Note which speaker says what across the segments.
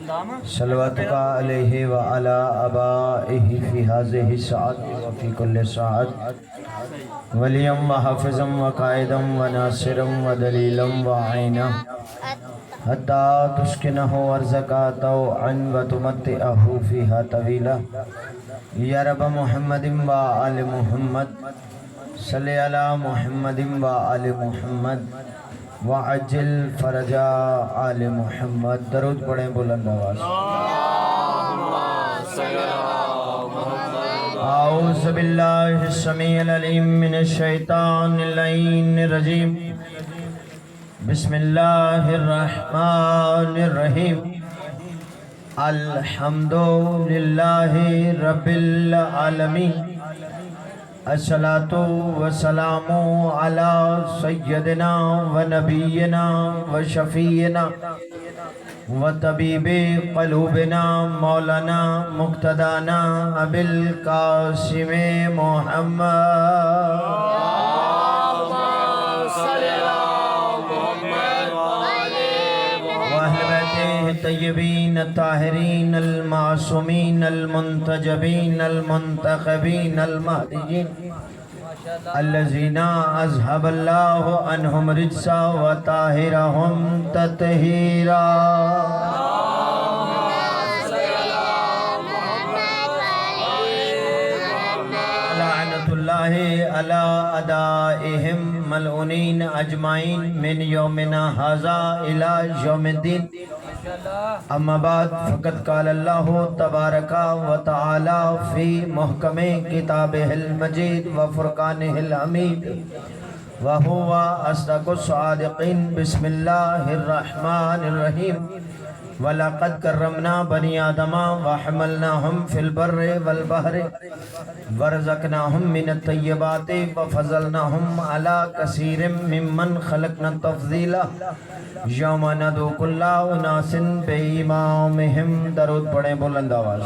Speaker 1: صلواتك عليه وعلى آبائه في هذه الساعة وفي كل ساعة وليا وحافظا وقائدا وناصرا ودليلا وعينا حتى تسكنه أرزقا طوعا وتمتعه فيها طويلا یا رب محمد و آل محمد صلی علی محمد و آل محمد وعجل فرجا آل محمد. درود پڑھیں بلند آواز. اعوذ باللہ السمیع العلیم من الشیطان اللعین الرجیم. بسم اللہ الرحمن الرحیم. الحمدللہ رب العالمین. الصلاة والسلام علی سیدنا و نبینا و شفیعنا و طبیب قلوبنا مولانا مقتدانا ابی القاسم محمد طیبین الطاہرین المعصومین المنتجبین المنتخبین المہدیین الذین اذهب اللہ عنہم رجسا وطاہرہم تطہیرا. لعنت اللہ علی اعدائہم ملعونین اجمعین من یومنا ھذا الی یوم الدین. اما بعد فقد قال اللہ تبارک و تعالی فی محکم کتابہ المجید و فرقانہ الحمید وہو اصدق الصادقین. بسم اللہ الرحمن الرحیم. وَلَقَدْ كَرَّمْنَا بَنِي آدَمَ وَحَمَلْنَاهُمْ فِي الْبَرِّ وَالْبَحْرِ وَرَزَقْنَاهُمْ مِنَ الطَّيِّبَاتِ وَفَضَّلْنَاهُمْ عَلَى كَثِيرٍ مِّمَّنْ خَلَقْنَا تَفْضِيلًا. یوم ندعو کل اناس بِإِمَامِهِمْ. درود پڑھیں بلند آواز.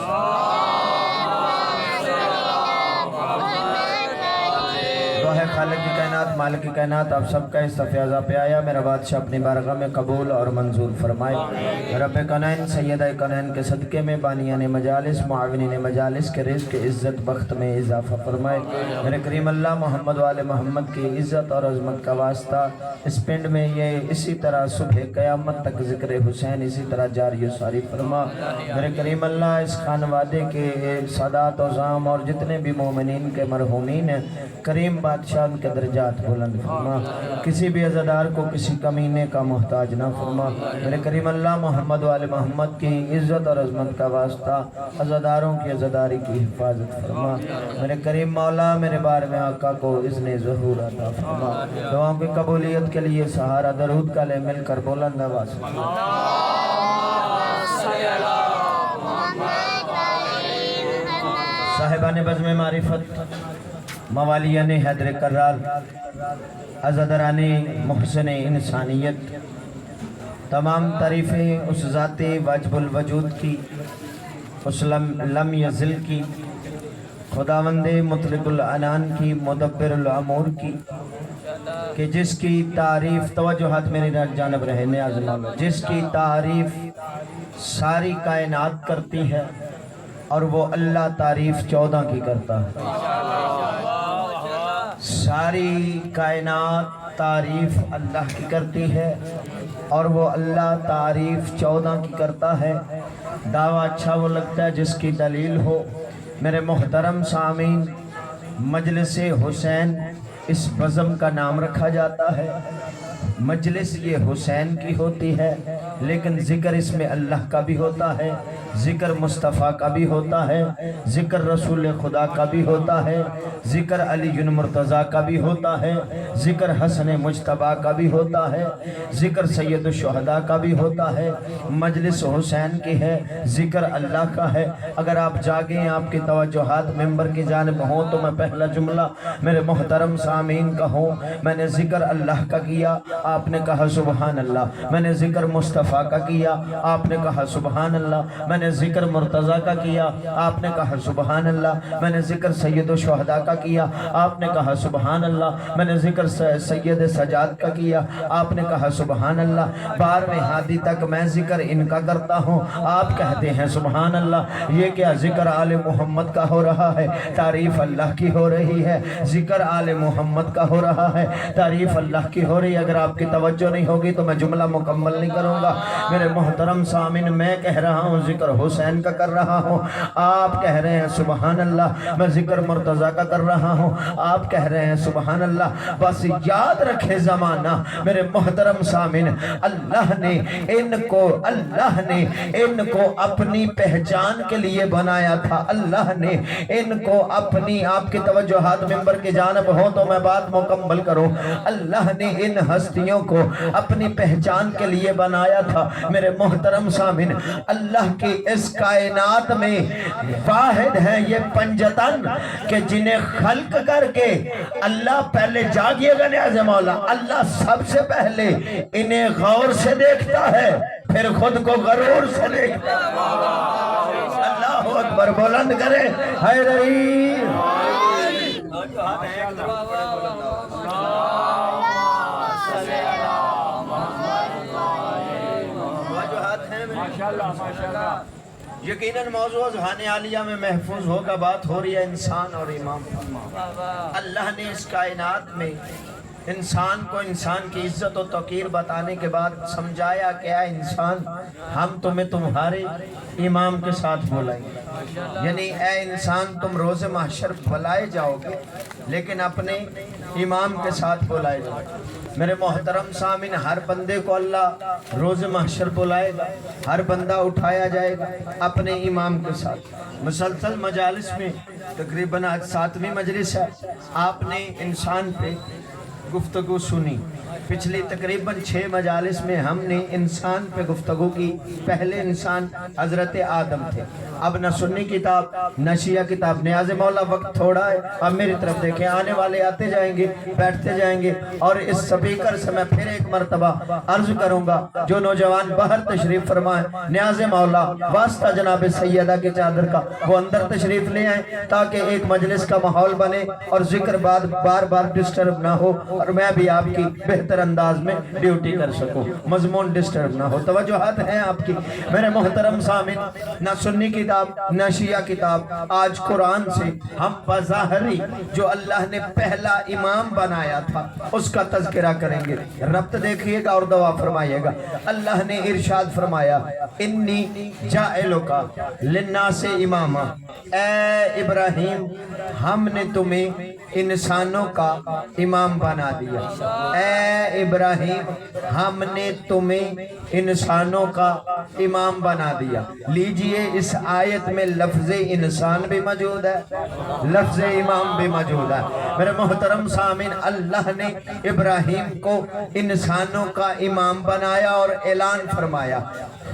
Speaker 1: ہے خالق کی کائنات مالک کی کائنات آپ سب کا استفیاضہ پہ آیا. میرا بادشاہ اپنی بارگاہ میں قبول اور منظور فرمائے. رب کونین سیدہ کونین کے صدقے میں بانیان مجالس معاونین مجالس کے رزق عزت بخت میں اضافہ فرمائے. میرے کریم اللہ محمد وآل محمد کی عزت اور عظمت کا واسطہ اس پنڈ میں یہ اسی طرح صبح قیامت تک ذکر حسین اسی طرح جاری و ساری فرما. میرے کریم اللہ اس خانوادے کے سادات و عظام اور جتنے بھی مومنین کے مرحومین ہیں کریم بادشاہ ان کے درجات بلند فرما. کسی بھی عزادار کو کسی کمینے کا محتاج نہ فرما. میرے کریم اللہ محمد وآل محمد کی عزت اور عظمت کا واسطہ عزاداروں کی عزاداری کی حفاظت فرما. میرے کریم مولا میرے بار میں آقا کو اذن ظہور عطا فرما. دعاؤں کی قبولیت کے لیے سہارا درود کا لے مل کر بلند آواز. صاحبان بزم معرفت موالیان حیدر کرار عزادران محسن انسانیت تمام تعریفیں اس ذات واجب الوجود کی اس لم یزل کی خداوند مطلق العنان کی مدبر الامور کی کہ جس کی تعریف توجہات میری جانب رہے نیاز مولا جس کی تعریف ساری کائنات کرتی ہے اور وہ اللہ تعریف 14 کی کرتا ہے. ساری کائنات تعریف اللہ کی کرتی ہے اور وہ اللہ تعریف 14 کی کرتا ہے. دعویٰ اچھا وہ لگتا ہے جس کی دلیل ہو. میرے محترم سامعین مجلس حسین اس بزم کا نام رکھا جاتا ہے. مجلس یہ حسین کی ہوتی ہے لیکن ذکر اس میں اللہ کا بھی ہوتا ہے, ذکر مصطفیٰ کا بھی ہوتا ہے, ذکر رسول خدا کا بھی ہوتا ہے, ذکر علی مرتضیٰ کا بھی ہوتا ہے, ذکر حسن مجتبیٰ کا بھی ہوتا ہے, ذکر سید الشہداء کا بھی ہوتا ہے. مجلس حسین کی ہے, ذکر اللہ کا ہے. اگر آپ جاگیں آپ کی توجہات ممبر کی جانب ہوں تو میں پہلا جملہ میرے محترم سامعین کا ہوں. میں نے ذکر اللہ کا کیا, آپ نے کہا سبحان اللہ. میں نے ذکر مصطفیٰ मुस्तफ़ा का किया, आपने कहा सुबहान अल्लाह। मैंने ज़िक्र मुर्तज़ा का किया, आपने कहा सुबहान अल्लाह। मैंने ज़िक्र सैयद शुहदा का किया, आपने कहा सुबहान अल्लाह। मैंने ज़िक्र सैयद सजाद का किया, आपने कहा सुबहान अल्लाह। 12वें हादी तक मैं ज़िक्र इनका करता हूँ, आप कहते हैं सुबहान अल्लाह। ये क्या ज़िक्र आले मोहम्मद का हो रहा है, तारीफ़ अल्लाह की हो रही है। ज़िक्र आले मोहम्मद का हो रहा है, तारीफ़ अल्लाह की हो रही है। अगर आपकी तवज्जो नहीं होगी तो मैं जुमला मुकम्मल नहीं करूँगा। मेरे मोहतरम सामिन, मैं कह रहा हूँ ज़िक्र हुसैन का कर रहा हूँ, आप कह रहे हैं सुबहान अल्लाह। मैं ज़िक्र मुर्तज़ा का कर रहा हूँ, आप कह रहे हैं सुबहान अल्लाह। बस याद रखे ज़माना मेरे मोहतरम सामिन, अल्लाह ने इनको अपनी पहचान के लिए बनाया था। अल्लाह ने इनको अपनी, आपकी तवज्जो हाथ मिंबर की जानब हो तो मैं बात मुकम्मल करूं। अल्लाह ने इन हस्तियों को अपनी पहचान के लिए बनाया था। मेरे मोहतरम सामिन, अल्लाह की इस कायनात में वाहिद है ये पंजतन के जिन्हें खल्क करके अल्लाह पहले, जागिएगा न्याज़ मौला, अल्लाह सबसे पहले इन्हें गौर से देखता है, फिर खुद को गरूर से देखता है। अल्लाह अकबर, बुलंद करे हैदरी। यकीनन मौजू ज़हाने आलिया में महफूज होगा। बात हो रही है इंसान और इमाम। अल्लाह ने इस कायनात में इंसान को इंसान की इज्जत और तौकीर बताने के बाद समझाया क्या इंसान, हम तुम्हें तुम्हारे इमाम के साथ बुलाएंगे। यानी ए इंसान, तुम रोज़े महशर बुलाए जाओगे लेकिन अपने इमाम के साथ बुलाए जाओगे। मेरे मोहतरम सामिन, हर बंदे को अल्लाह रोज़े महशर बुलाएगा, हर बंदा उठाया जाएगा अपने इमाम के साथ। मुसलसल मजालिस में तकरीबन आज 7वीं मजलिस है, आपने इंसान पे गुफ्तगू सुनी। पिछली तकरीबन 6 मजालिस में हमने इंसान पे गुफ्तगू की। पहले इंसान हजरत आदम थे। अब न सुन्नी किताब न शिया किताब। न्याज़ मौला वक्त थोड़ा है, अब मेरी तरफ देखें, आने वाले आते जाएंगे, बैठते जाएंगे। और इस स्पीकर से मैं फिर एक मरतबा अर्ज करूंगा, जो नौजवान बाहर तशरीफ फरमाए, न्याज़ मौला वास्ता जनाब सैयदा के चादर का, वो अंदर तशरीफ ले आए ताकि एक मजलिस का माहौल बने और जिक्र बार बार डिस्टर्ब ना हो और मैं भी आपकी बेहतर अंदाज में ड्यूटी कर सकूं, मजमून डिस्टर्ब ना हो। तवज्जुहात है आपकी। मेरे मोहतरम सामिन, न सुन्नी किताब न शिया किताब, आज कुरान से हम बज़ाहरी जो अल्लाह ने पहला इमाम बनाया था उसका तज़किरा करेंगे। रब्त देखिएगा और दुआ फरमाइएगा। अल्लाह ने इरशाद फरमाया, इन्नी जाइलुका लिन्नासे इमामा, ए इब्राहिम हमने तुम्हें इंसानों का इमाम बना दिया। ए इब्राहिम हमने तुम्हें इंसानों का इमाम बना दिया। लीजिए, इस आयत में लफ्ज़ इंसान भी मौजूद है, लफ्ज़ इमाम भी मौजूद है। मेरे मोहतरम सामिन, अल्लाह ने इब्राहिम को इंसानों का इमाम बनाया और ऐलान फरमाया,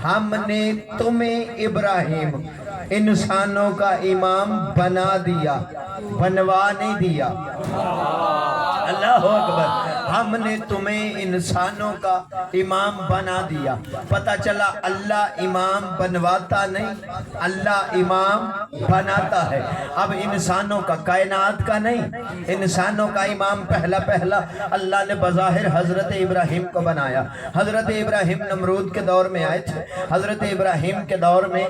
Speaker 1: हमने तुम्हें इब्राहिम इंसानों का इमाम बना दिया, बनवा नहीं दिया। अल्लाह अकबर। हमने तुम्हें इंसानों का इमाम बना दिया। पता चला अल्लाह इमाम बनवाता नहीं, अल्लाह इमाम बनाता है। अब इंसानों का, कायनात का नहीं, इंसानों का इमाम पहला अल्लाह ने बज़ाहिर हजरत इब्राहिम को बनाया। हजरत इब्राहिम नमरूद के दौर में आए थे। हजरत इब्राहिम के दौर में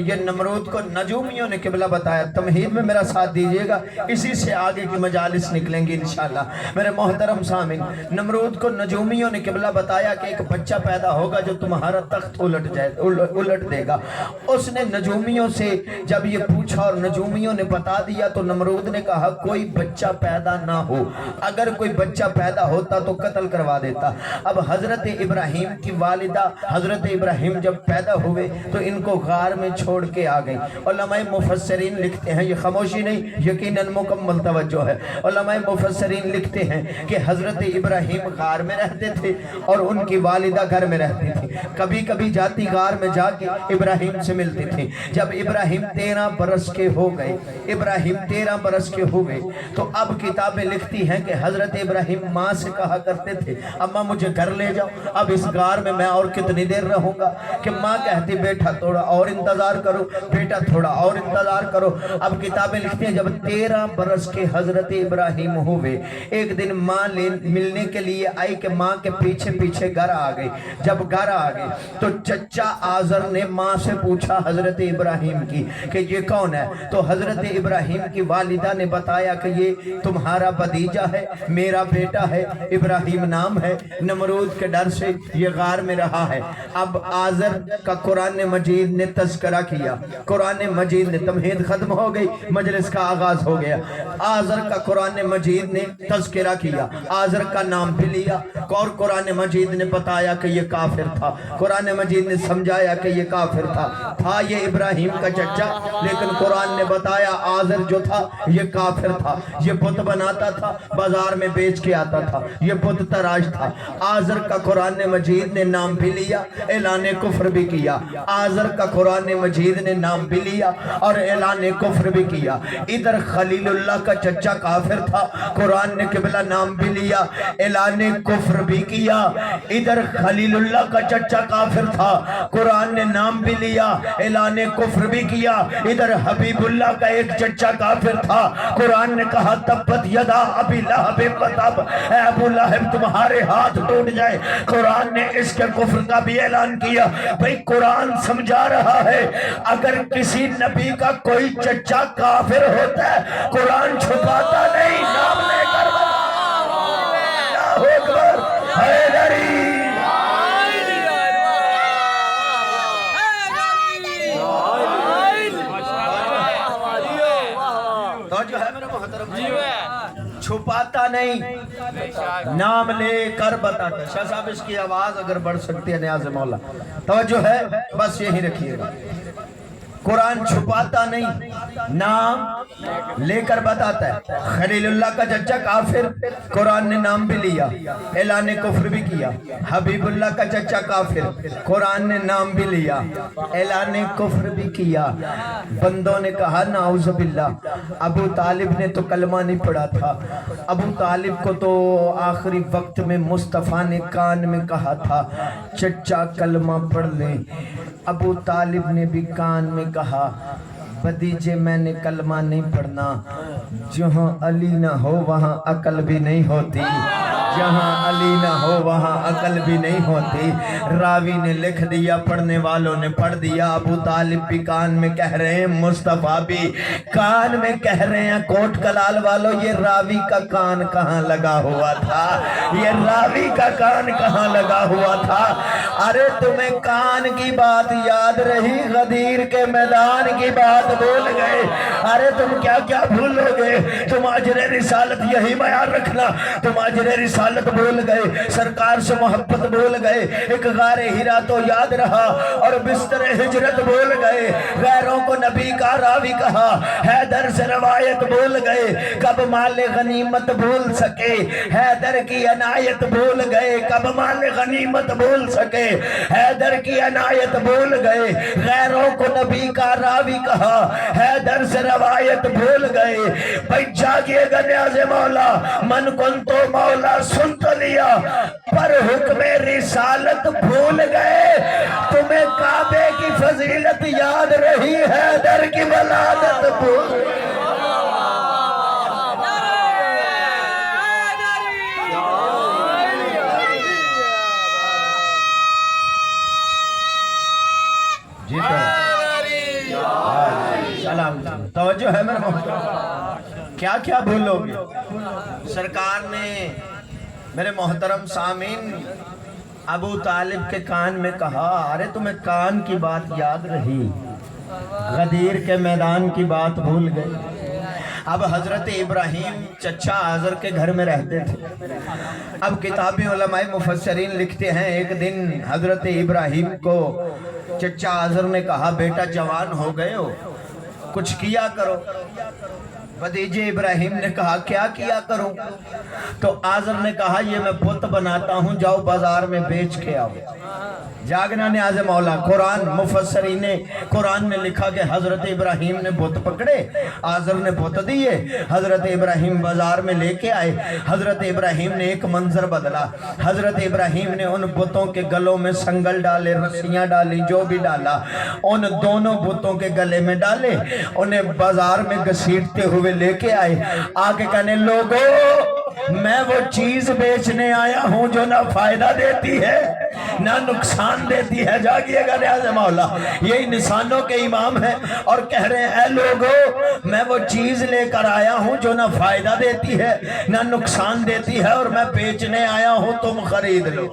Speaker 1: ये नमरूद को नजूमियों ने किबला बताया। तमहीद में मेरा साथ दीजिएगा, इसी से आगे की मजालिस निकलेंगी इंशाअल्लाह। मेरे मोहतरम सामिन, नमरूद को नजूमियों ने किबला बताया कि एक बच्चा पैदा होगा जो तुम्हारा तख्त उलट देगा। उसने नजूमियों से जब ये पूछा और नजूमियों ने बता दिया तो नमरूद ने कहा कोई बच्चा पैदा ना हो, अगर कोई बच्चा पैदा होता तो कत्ल करवा देता। अब हजरत इब्राहिम की वालिदा हजरत इब्राहिम जब पैदा हुए तो इनको गार में छोड़ के आ गई। उलमाए मुफस्सिरीन लिखते हैं, ये खामोशी नहीं, यकीनन मुकम्मल तवज्जो है। उलमाए मुफस्सिरीन लिखते हैं कि हजरत इब्राहिम गार में रहते थे और उनकी वालिदा घर में रहती थी। कभी कभी जाती गार में जाके इब्राहिम से मिलती थी। जब इब्राहिम 13 बरस के हो गए, इब्राहिम 13 बरस के हो गए, तो अब किताबें लिखती हैं कि हजरत इब्राहिम माँ से कहा करते थे, अम्मा मुझे घर ले जाओ, अब इस गार में मैं और कितनी देर रहूंगा। कि माँ कहती बेटा थोड़ा और इंतजार करो, बेटा थोड़ा और इंतजार करो। अब किताबें लिखती हैं जब 13 बरस के हजरत इब्राहिम हुए, एक दिन माँ मिलने के लिए आई कि माँ के पीछे पीछे घर आ गई। जब घर आ गई तो चचा आजर ने माँ से पूछा हजरत इब्राहिम की कि ये कौन है। तो हजरत इब्राहिम की वालिदा ने बताया कि ये तुम्हारा भतीजा है, मेरा बेटा है, इब्राहिम नाम है, नमरूद के डर से ये गार में रहा है। अब आजर का कुरान मजीद ने तज़किरा किया, कुरान मजीद ने तमहीद खत्म हो गई, मजलिस का आगाज हो गया। आजर का कुरान मजीद ने तज़किरा किया, आजर का नाम भी लिया और कुरान मजीद ने बताया कि ये काफिर था। कुरान मजीद ने समझाया कि ये काफिर था ये इब्राहिम का चचा, लेकिन कुरान ने बताया आजर जो था ये काफिर था, ये बुत बनाता था, बाजार में बेच के आता था, ये बुत तराश था। आजर का कुरान मजीद ने नाम भी लिया, ऐलान कुफ्र भी किया। आजर का कुरान मजीद ने नाम भी लिया और ऐलान कुफ्र भी किया। इधर खलीलुल्लाह का चचा काफिर था, कुरान ने किबला नाम भी लिया, ऐलान कुफ्र भी किया। इधर खलीलुल्लाह का चचा काफिर था, कुरान ने नाम भी लिया, ऐलान कुफ्र भी किया। इधर हबीबुल्लाह का एक चचा काफिर था, कुरान ने कहा तब्बत यदा अबी लहब व तब, ऐ अबू लहब तुम्हारे हाथ टूट जाए। कुरान ने इसके कुफ्र का भी ऐलान किया। भाई कुरान समझा रहा है अगर किसी नबी का कोई चचा काफिर होता है, कुरान छुपाता नहीं, नाम लेकर तो जो है मेरे मोहतरम छुपाता नहीं, नाम लेकर बताता। शाह साहब इसकी आवाज अगर बढ़ सकती है नियाज़ मौला, तवज्जो है, बस यही रखिएगा। कुरान छुपाता नहीं, नाम लेकर बताता है। खलीलुल्लाह का चचा काफिर, कुरान ने नाम भी लिया, ऐलान कुफ्र भी किया। हबीबुल्लाह का चचा काफिर, कुरान ने नाम भी लिया, ऐलान कुफ्र भी किया। बंदों ने कहा नाउज़ बिल्लाह, अबू तालिब ने तो कलमा नहीं पढ़ा था। अबू तालिब को तो आखिरी वक्त में मुस्तफ़ा ने कान में कहा था चचा कलमा पढ़ ले। अबू तालिब ने भी कान में कहा भतीजे मैंने कलमा नहीं पढ़ना, जहाँ अली ना हो वहाँ अकल भी नहीं होती, जहाँ अली ना हो वहाँ अकल भी नहीं होती। रावी ने लिख दिया, पढ़ने वालों ने पढ़ दिया। अबू तालिब भी कान में कह रहे हैं, मुस्तफ़ा भी कान में कह रहे हैं। कोट कलाल वालों, ये रावी का कान कहाँ लगा हुआ था, ये रावी का कान कहाँ लगा हुआ था। अरे तुम्हें कान की बात याद रही, गदीर के मैदान की बात भूल गए। अरे तुम क्या क्या भूलोगे, तुम अजरे रिसालत यही बयान रखना, तुम अजरे रिसालत भूल गए, सरकार से मोहब्बत भूल गए, एक गारे हिरा तो याद रहा और बिस्तर हिजरत भूल गए। गैरों को नबी का रावी कहा, हैदर से रवायत भूल गए, कब माले गनीमत भूल सके, हैदर की अनायत भूल गए, कब माले गनीमत भूल सके, हैदर की अनायत भूल गए। गैरों को नबी का रावी कहा, हैदर से रवायत भूल गए। भाई जागिएगा नियाज़े मौला, मन कुन तो मौला सुन तो लिया, पर हुक्म रिसालत भूल गए। तुम्हें काबे की फजीलत याद रही, हैदर की वलादत भूल जी सलाम। तवज्जो है मेरे मोहतरम, क्या क्या भूलोगे। सरकार ने मेरे मोहतरम सामीन अबू तालिब के कान में कहा, अरे तुम्हें कान की बात याद रही, गदीर के मैदान की बात भूल गए। अब हजरत इब्राहिम चचा आजर के घर में रहते थे। अब किताबी उलमाए मुफस्सरीन लिखते हैं, एक दिन हजरत इब्राहिम को चचा आजर ने कहा, बेटा जवान हो गए हो, कुछ किया करो। भतीजे इब्राहिम ने कहा क्या किया करूं? तो आज़र ने कहा ये मैं बुत बनाता हूं, जाओ बाजार में बेच के आओ। जागना ने आज़ मौला कुरान मुफस्सरीन ने कुरान ने लिखा कि हजरत इब्राहिम ने बुत पकड़े, आज़र ने बुत दिए, हजरत इब्राहिम बाजार में लेके आए। हजरत इब्राहिम ने एक मंजर बदला। हजरत इब्राहिम ने उन बुतों के गलों में संगल डाले, रस्सियां डाली, जो भी डाला उन दोनों बुतों के गले में डाले, उन्हें बाजार में घसीटते हुए लेके आए। आके कहने लोगों मैं वो चीज बेचने आया हूं जो ना फायदा देती है ना नुकसान देती है। जागिएगा न्याज़ मौला, ये इंसानों के इमाम है और कह रहे हैं लोगों मैं वो चीज लेकर आया हूं जो ना फायदा देती है ना नुकसान देती है और मैं बेचने आया हूं, तुम खरीद लो।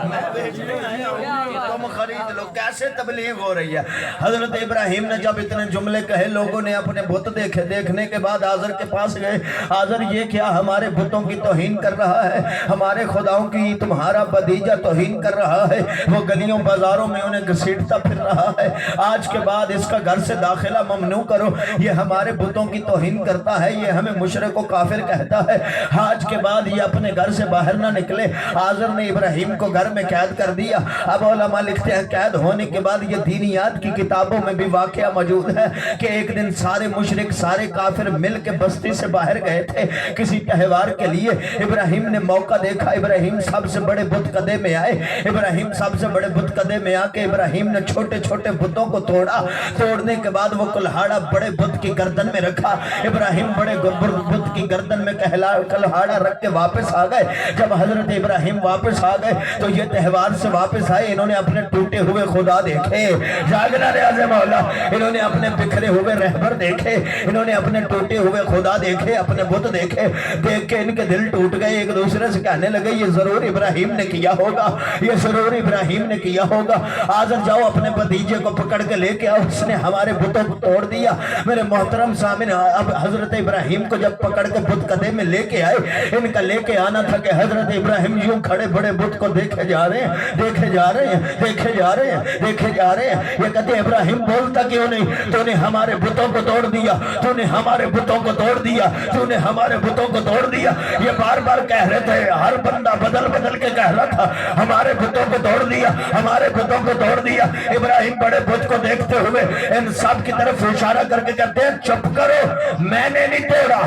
Speaker 1: मैं बेचने आया हूं, तुम खरीद लो। कैसे तबलीग हो रही है। हजरत इब्राहिम ने जब इतने जुमले कहे, लोगों ने अपने बुत देखे। देखने के बाद आज़र के पास गए, आज़र ये क्या हमारे बुतों की तौहीन कर रहा है, हमारे खुदाओं की तुम्हारा भतीजा तौहीन कर रहा है, वो गलियों बाजारों में उन्हें घसीटता फिर रहा है। आज के बाद इसका घर से दाखिला ममनू करो, ये हमारे बुतों की तौहीन करता है, ये हमें मुशरिक व काफिर कहता है। आज के बाद ये अपने घर से बाहर ना निकले। आज़र ने इब्राहिम को घर में कैद कर दिया। अब उलमा लिखते हैं कैद होने के बाद ये दीनियात की किताबों में भी वाकया मौजूद है कि एक दिन सारे मुशरिक सारे काफिर मिल के बस्ती से बाहर गए थे किसी त्योहार के लिए। इब्राहिम ने मौका देखा, इब्राहिम सबसे बड़े बुत कदे में आए। इब्राहिम सबसे बड़े बुत कदे में आके इब्राहिम ने छोटे छोटे बुतों को तोड़ा। तोड़ने के बाद वो कुल्हाड़ा बड़े बुत की गर्दन में रखा। इब्राहिम बड़े बुत की गर्दन में कुल्हाड़ा रख के वापस आ गए। जब हजरत इब्राहिम वापस आ गए तो ये त्योहार से वापस आए, इन्होंने अपने टूटे हुए खुदा देखे। जागना न्याज़ मौला, इन्होंने अपने बिखरे हुए रहबर देखे, इन्होंने अपने टूटे हुए खुदा देखे, अपने बुत देखे। देख के इनके दिल टूट गए। एक दूसरे से कहने लगे ये जरूर इब्राहिम ने किया होगा, ये जरूर इब्राहिम ने किया होगा। आज़र जाओ अपने भतीजे को पकड़ के लेके आओ, उसने हमारे बुतों को तोड़ दिया। मेरे मोहतरम सामिन, अब हजरत इब्राहिम को जब पकड़ के बुत कदे में लेके आए, इनका लेके आना था कि हजरत इब्राहिम यूं खड़े बड़े बुत को देखे जा रहे हैं, देखे जा रहे हैं, देखे जा रहे हैं, देखे जा रहे हैं। ये कहते इब्राहिम बोलता क्यों नहीं? तूने हमारे बुतों को तोड़ दिया, तूने हमारे बुतों को तोड़ दिया, तूने हमारे बुतों को तोड़ दिया। ये बार बार कह रहे थे, हर बंदा बदल बदल के कह रहा था हमारे बुतों को तोड़ दिया, हमारे बुतों को तोड़ दिया। इब्राहिम बड़े बुत को देखते हुए इन सब की तरफ इशारा करके कहते हैं चुप करो, मैंने नहीं तोड़ा,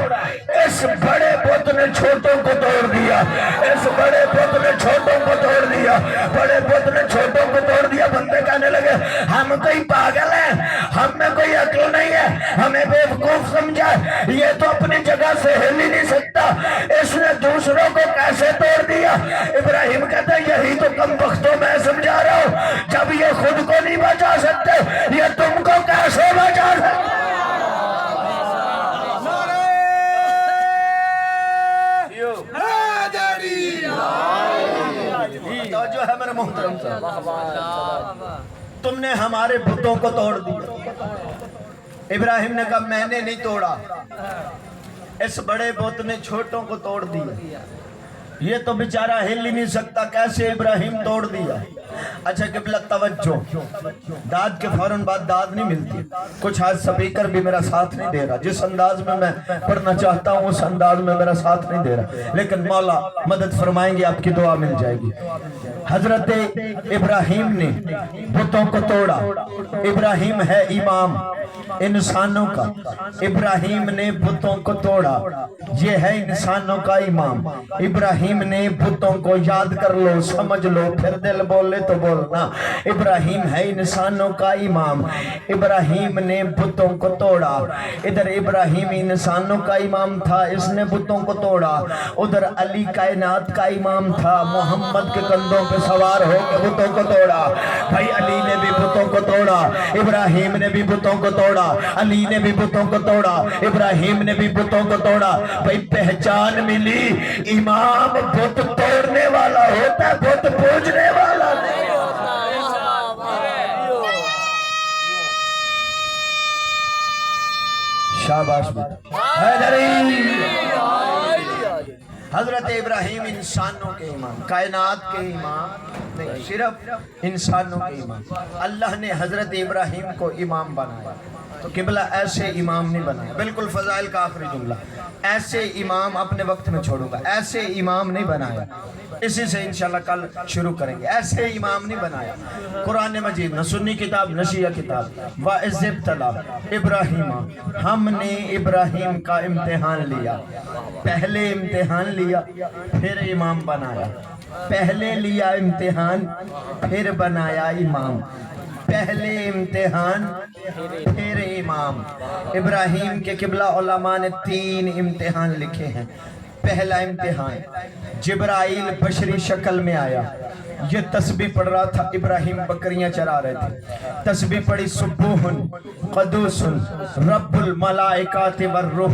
Speaker 1: इस बड़े बुत ने छोटों को तोड़ दिया, इस बड़े बुत ने छोटों को तोड़ दिया, बड़े बुत ने छोटों को तोड़ दिया। बंदे कहने लगे हम कोई पागल है, हम में कोई अक्ल नहीं है, हमें बेवकूफ समझा, ये तो अपनी जगह से हिल ही नहीं सकता, इसने दूसरों को कैसे तोड़ दिया? इब्राहिम कहते हैं यही तो कम वक्तों में समझा रहा हूं, जब ये खुद को नहीं बचा सकते ये तुमको कैसे बचा सकते? तो जो है मेरे मोहतरम साहब, तुमने हमारे बुतों को तोड़ दिया। इब्राहिम ने कहा मैंने नहीं तोड़ा, इस बड़े बुत ने छोटों को तोड़ दिया। ये तो बेचारा हिल ही नहीं सकता, कैसे इब्राहिम तोड़ दिया? अच्छा क़िबला तवज्जो, दाद के फौरन बाद दाद नहीं मिलती। कुछ आज स्पीकर भी मेरा साथ नहीं दे रहा, जिस अंदाज में मैं पढ़ना चाहता हूँ उस अंदाज में मेरा साथ नहीं दे रहा, लेकिन मौला मदद फरमाएंगे, आपकी दुआ मिल जाएगी। हजरत इब्राहिम ने बुतों को तोड़ा। इब्राहिम है इमाम इंसानों का, इब्राहिम ने बुतों को तोड़ा, ये है इंसानों का इमाम। इब्राहिम ने बुतों को याद कर लो, समझ लो, फिर दिल बोले तो बोलना। इब्राहिम है इंसानों का इमाम, इब्राहिम ने बुतों को तोड़ा। इधर इब्राहिम इंसानों का इमाम था, इसने बुतों को तोड़ा। उधर अली कायनात का इमाम था, मोहम्मद के कंधों पे सवार होकर बुतों को तोड़ा। भाई अली ने भी बुतों को तोड़ा, इब्राहिम ने भी बुतों को तोड़ा, अली ने भी बुतों को तोड़ा, इब्राहिम ने भी बुतों को तोड़ा। भाई पहचान मिली, इमाम बुत तोड़ने वाला होता है, बुत पूजने वाला नहीं। शाबाश हजरत इब्राहिम इंसानों के इमाम, कायनात के इमाम, نہیں، صرف انسانوں کے امام۔ اللہ نے حضرت ابراہیم کو امام بنایا تو قبلہ ایسے امام نہیں بنایا، بالکل فضائل کا آخری جملہ، ایسے امام اپنے وقت میں چھوڑوں گا، ایسے امام نہیں بنایا، اسی سے انشاءاللہ کل شروع کریں گے، ایسے امام نہیں بنایا۔ قرآن مجید نہ سنی کتاب نہ شیعہ کتاب، وَإِذِ ابْتَلَىٰ ابراہیم، ہم نے ابراہیم کا امتحان لیا، پہلے امتحان لیا پھر امام بنایا، پہلے لیا امتحان پھر بنایا امام، پہلے امتحان پھر امام۔ ابراہیم کے قبلہ علماء نے 3 امتحان لکھے ہیں۔ پہلا امتحان، جبرائیل بشری شکل میں آیا، یہ تسبیح پڑھ رہا تھا، ابراہیم بکریاں چرا رہے تھے، تسبیح پڑھی سبوحن قدوسن رب الملائکات والروح،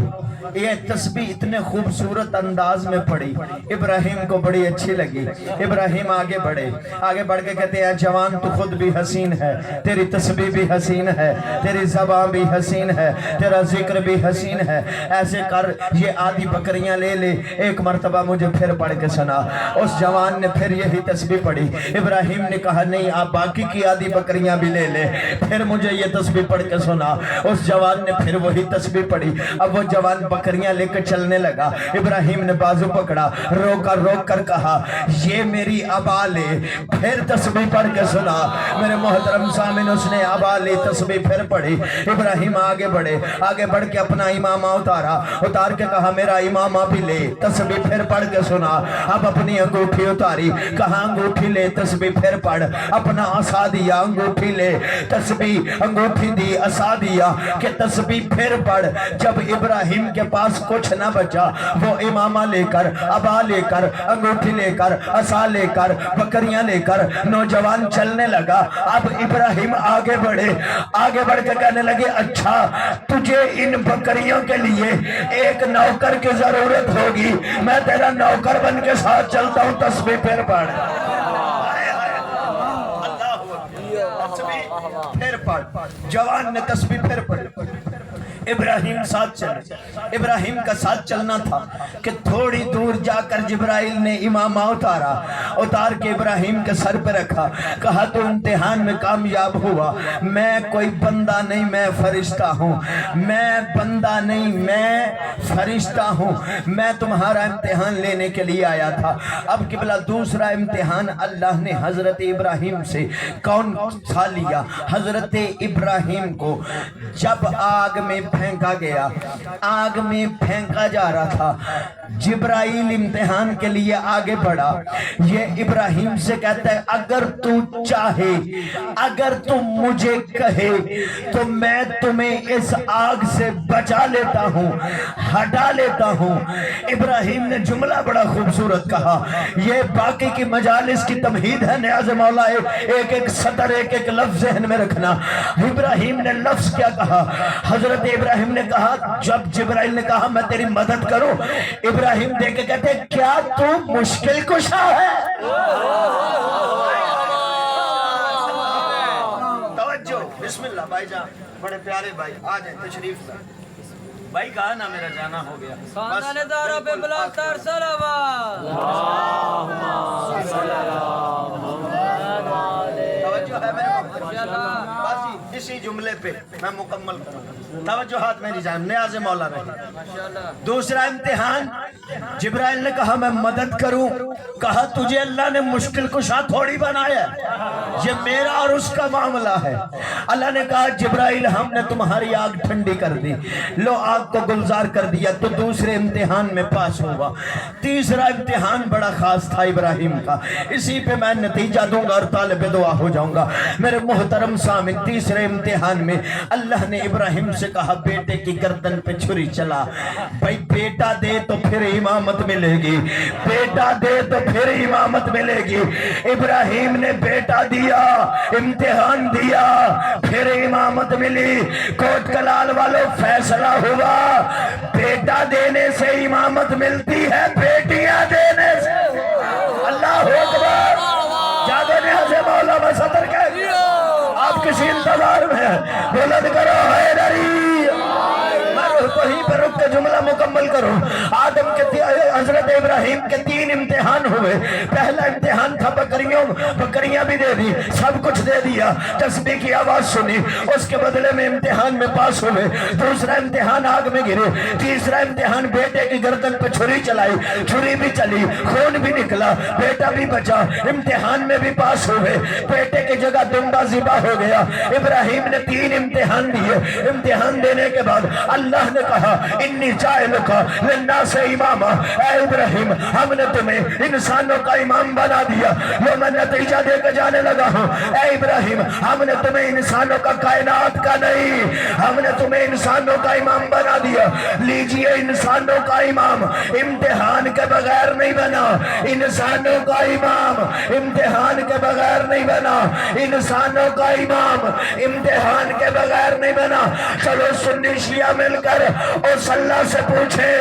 Speaker 1: یہ تسبیح اتنے خوبصورت انداز میں پڑھی، ابراہیم کو بڑی اچھی لگی۔ ابراہیم آگے بڑھے، آگے بڑھ کے کہتے ہیں جوان تو خود بھی حسین ہے، تیری تسبیح بھی حسین ہے، تیری زبان بھی حسین ہے، تیرا ذکر بھی حسین ہے، ایسے کر یہ آدھی بکریاں لے لے، ایک مرتبہ مجھے پھر پڑھ کے سنا۔ اس جوان نے پھر یہی تسبیح پڑھی، ابراہیم نے کہا نہیں آپ باقی کی آدھی بکریاں بھی لے لے، پھر مجھے یہ تسبیح پڑھ کے سنا۔ اس جوان نے پھر وہی تسبیح پڑھی، اب وہ جوان بکریاں لے کر چلنے لگا، ابراہیم نے بازو پکڑا، روک کر کہا یہ میری ابا لے، پھر تسبیح پڑھ کے سنا۔ میرے محترم سامعین، اس نے ابا لے تسبیح پھر پڑھی۔ ابراہیم آگے بڑھے، آگے بڑھ کے اپنا امامہ اتار کے کہا میرا امامہ بھی لے، تسبیح پھر پڑھ کے سنا۔ اب اپنی انگوٹھی اتاری، کہا انگوٹھی لے، تسبیح پھر پڑھ، اپنا عصا دیا، انگوٹھی لے، تسبیح انگوٹھی دی، عصا دیا کہ تسبیح پھر پڑھ۔ جب ابراہیم کے پاس کچھ نہ بچا، وہ امامہ لے کر، ابا لے کر، انگوٹھی لے کر، عصا لے کر، بکریاں لے کر نوجوان چلنے لگا۔ اب ابراہیم آگے بڑھ کے کہنے لگے اچھا تجھے ان بکریوں کے لیے ایک نوکر کی ضرورت ہوگی، میں تیرا نوکر بن کے ساتھ چلتا ہوں، تسبیح پھر پڑھ، پھر پڑھ۔ جوان نے تسبیح پھر پڑھ، ابراہیم ساتھ چلے۔ ابراہیم کا ساتھ چلنا تھا کہ تھوڑی دور جا کر جبرائیل نے امامہ اتار کے ابراہیم کے سر پہ رکھا، کہا تو امتحان میں کامیاب ہوا، میں کوئی بندہ نہیں، میں فرشتہ ہوں، میں بندہ نہیں، میں فرشتہ ہوں، میں تمہارا امتحان لینے کے لیے آیا تھا۔ اب قبلہ دوسرا امتحان اللہ نے حضرت ابراہیم سے کون سا لیا؟ حضرت ابراہیم کو جب آگ میں پھینکا گیا، آگ میں پھینکا جا رہا تھا، جبرائیل امتحان کے لیے آگے بڑھا، یہ ابراہیم سے کہتا ہے اگر تو چاہے، اگر تو مجھے کہے تو میں تمہیں اس آگ سے بچا لیتا ہوں، ہٹا لیتا ہوں۔ ابراہیم نے جملہ بڑا خوبصورت کہا، یہ باقی کی مجالس کی تمہید ہے، نیاز مولا ایک ایک سطر ایک ایک لفظ ذہن میں رکھنا۔ ابراہیم نے لفظ کیا کہا؟ حضرت ابراہیم نے کہا، جب جبرائیل نے کہا میں تیری مدد کروں، ابراہیم دیکھ کے کہتے ہیں کیا تو مشکل کشا ہے؟ توجہ، بسم اللہ بھائی جان، بڑے پیارے بھائی آ جائیں، تشریف لائیں۔ بھائی کہا نا میرا جانا ہو گیا،
Speaker 2: خاندان دارہ پہ بلاکتر صلوات،
Speaker 1: توجہ ہے میرے بس اسی جملے پہ میں مکمل کروں، توجہات میری جان، نیاز مولا رہی۔ دوسرا امتحان، جبرائیل نے کہا میں مدد کروں، کہا تجھے اللہ نے مشکل کشا تھوڑی بنایا، یہ میرا اور اس کا معاملہ ہے۔ اللہ نے کہا جبرائیل ہم نے تمہاری آگ ٹھنڈی کر دی، لو آگ کو گلزار کر دیا، تو دوسرے امتحان میں پاس ہوا۔ تیسرا امتحان بڑا خاص تھا ابراہیم کا، اسی پہ میں نتیجہ دوں گا اور طالب دعا ہو جاؤں گا۔ میرے محترم سامعین، تیسرے امتحان میں اللہ نے ابراہیم سے کہا بیٹے کی گردن پہ چھری چلا، بھائی بیٹا دے تو پھر امامت ملے گی، بیٹا دے تو پھر امامت ملے گی۔ ابراہیم نے بیٹا دیا، امتحان دیا، پھر امامت ملی۔ کوٹ کلال والوں فیصلہ ہوا، بیٹا دینے سے امامت ملتی ہے، بیٹیاں دینے سے۔ اللہ اکبر، جاگے نیاز مولا بسطر کہہ دیا، آپ کسی انتظار میں بلند کرو حیدری، میں روح کو वहीं पर रुक के जुमला मुकम्मल करो। आदम के हजरत इब्राहिम के 3 इम्तिहान हुए। पहला इम्तिहान था बकरियां भी दे दी, सब कुछ दे दिया, तस्बीह की आवाज सुनी, उसके बदले में इम्तिहान में पास हुए। दूसरा इम्तिहान आग में गिरे। तीसरा इम्तिहान बेटे की गर्दन पे छुरी चलाई, छुरी भी चली, खून भी निकला, बेटा भी बचा, इम्तिहान में भी पास हुए। बेटे की जगह दुम्बा ज़िबा हो गया। इब्राहिम ने 3 इम्तिहान दिए। इम्तिहान देने के बाद अल्लाह ने कहा इन्नी जाइलुका लिन्नास इमामा, ऐ इब्राहिम हमने तुम्हें इंसानों का इमाम बना दिया। यो मैं नतीजा देकर जाने लगा हूँ। ऐ इब्राहिम हमने तुम्हें इंसानों का, कायनात का नहीं, हमने तुम्हें इंसानों का इमाम बना दिया। लीजिए इंसानों का इमाम, इम्तिहान के बगैर नहीं बना। इंसानों का इमाम इम्तिहान के बगैर नहीं बना। इंसानों का इमाम इम्तिहान के बगैर नहीं बना। चलो सुन्नी शिया मिलकर उस अल्लाह से पूछे,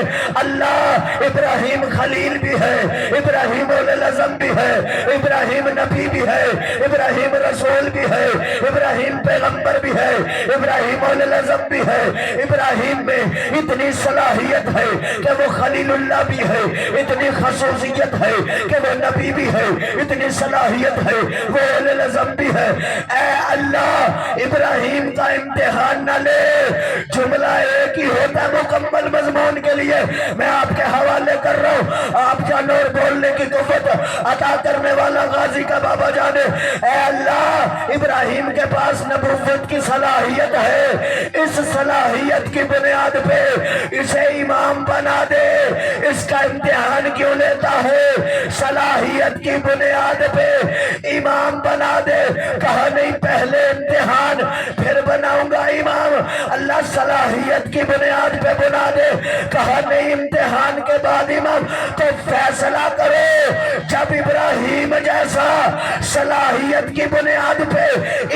Speaker 1: अल्लाह इब्राहिम खलील भी है, इब्राहिम उल अज़म भी है, इब्राहिम नबी भी है, इब्राहिम रसूल भी है, इब्राहिम पैगंबर भी है, इब्राहिम उल अज़म भी है। इब्राहिम में इतनी सलाहियत है कि वो खलीलुल्लाह भी है, इतनी खसूसियत है कि वो नबी भी है, इतनी सलाहियत है वो उल अज़म भी है। ऐ अल्लाह इब्राहिम का इम्तिहान न ले। जुमला एक ही होता मुकम्मल मजमून के लिए मैं आपके हवाले कर रहा हूँ। आप जानो और बोलने की कुव्वत अता करने वाला गाजी का बाबा जाने। ऐ अल्लाह इब्राहिम के पास नबुव्वत की सलाहियत है, इस सलाहियत की बुनियाद पे इसे इमाम बना दे। इसका इम्तिहान क्यों लेता है? सलाहियत की बुनियाद पे इमाम बना दे। कहा नहीं पहले इम्तिहान फिर बनाऊंगा इमाम। अल्लाह सलाहियत की बुनियाद पे बना दे। कहा नहीं इम्तिहान के बाद इमाम। तो फैसला करो, जब इब्राहिम जैसा सलाहियत की बुनियाद पे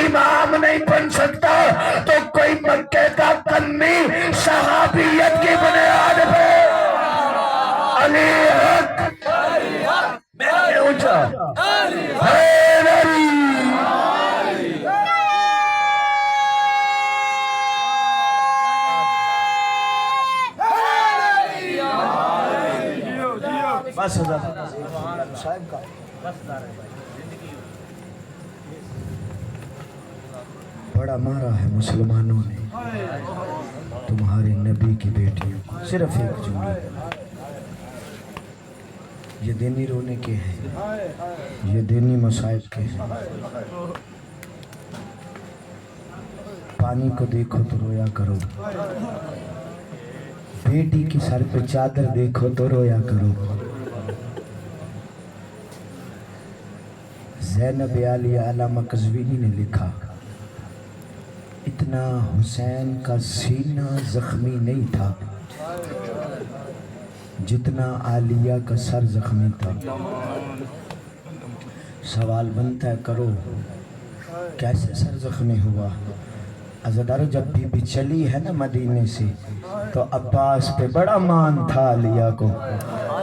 Speaker 1: इमाम नहीं बन सकता तो कोई मक्के का कन्नी सहाबियत की बुनियाद पे अली हक मैंने ऊंचा बस साहब का बड़ा मारा है मुसलमानों ने तुम्हारे नबी की बेटियों को। सिर्फ एक जुमला, ये दीनी रोने के हैं, ये दीनी मसाइब के हैं। पानी को देखो तो रोया करो, बेटी की सर पे चादर देखो तो रोया करो। ज़ैनब आलिया अल्लामा कज़वीनी ने लिखा, इतना हुसैन का सीना जख्मी नहीं था जितना आलिया का सर जख्मी था। सवाल बनता है, करो कैसे सर जख्मी हुआ? अज़ादारो जब बीबी चली है ना मदीने से तो अब्बास पे बड़ा मान था आलिया को।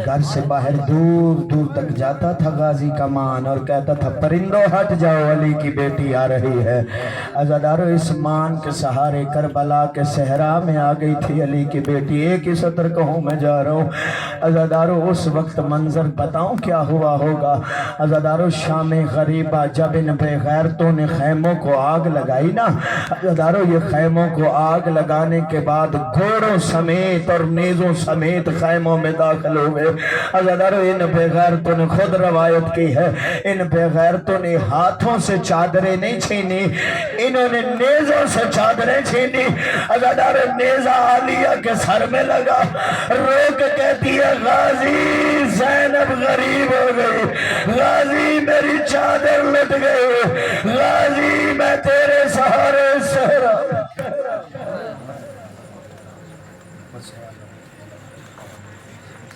Speaker 1: घर से बाहर दूर दूर तक जाता था गाजी का मान और कहता था परिंदो हट जाओ, अली की बेटी आ रही है। अज़ादारो इस मान के सहारे करबला के सहरा में आ गई थी अली की बेटी। एक ही सतर कहूँ मैं जा रहा हूँ। अज़ादारो उस वक्त मंजर बताऊँ क्या हुआ होगा। अज़ादारो शाम गरीबा जब इन बेगैरतों ने खैमों को आग लगाई ना, अज़ादारो ये खैमों को आग लगाने के बाद घोड़ों समेत और नेज़ों समेत खैमों में दाखिल हो गए। अज़ादारो इन बेगैरतों ने खुद रवायत की है, इन बेगैरतों ने हाथों से चादरें नहीं छीनी, इन्होंने नेज़ों से चादरें छीनी। अज़ादारो नेज़ा आलिया के सर में लगा, रोक कहती है गाजी ज़ैनब गरीब हो गई, गाजी मेरी चादर लुट गई,